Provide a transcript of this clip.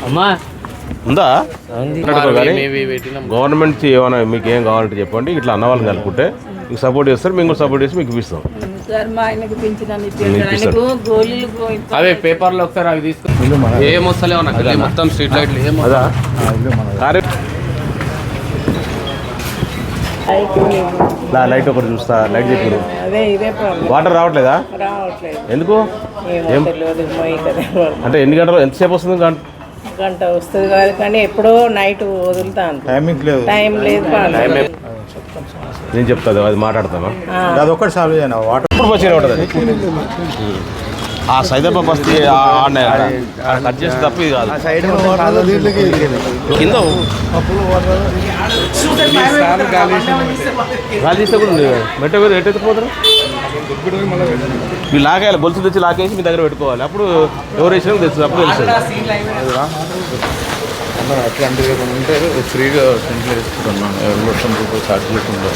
అమ్మా ఉందా గవర్నమెంట్ ఏమైనా మీకు ఏం కావాలంటే చెప్పండి. ఇట్లా అన్న వాళ్ళని కలుపుకుంటే మీకు సపోర్ట్ చేస్తారు, మేము కూడా సపోర్ట్ చేసి మీకు ఇస్తాం. అదే పేపర్లో ఒకసారి అవి తీసుకుని ఏం వస్తలేవు నాకు మొత్తం స్ట్రీట్ లైట్లు ఏం లైట్ ఒకటి చూస్తా. లైట్ చెప్పారు వాటర్ రావట్లేదా? ఎందుకు? అంటే ఎన్ని గంటలు ఎంతసేపు వస్తుంది? గంట వస్తుంది కాదు కానీ ఎప్పుడో నైట్ వదులుతాను. టైం లేదు. నేను చెప్తాను, అది మాట్లాడతాను. అది ఒక్కటి సాల్వ్ చేయను. వాటర్ మంచిగా ఉంటుంది. ఆ సైదాబాద్ బస్తీ కట్ చేస్తే తప్ప ఇది కాదు. కింద గాలి తీస్తే కూడా మెట్ట మీద ఎట్టయితే పోతారు. మీరు లాగేయాలి, గొలుసు తెచ్చి లాగేసి మీ దగ్గర పెట్టుకోవాలి. అప్పుడు ఎవరు వేసినా తెచ్చు, అప్పుడు తెలుస్తుంది. అట్లాంటివి ఉంటే ఫ్రీగా సెంటర్ వేసుకుంటున్నాను. 2 లక్షల రూపాయలు ఛార్జ్ లేకుండా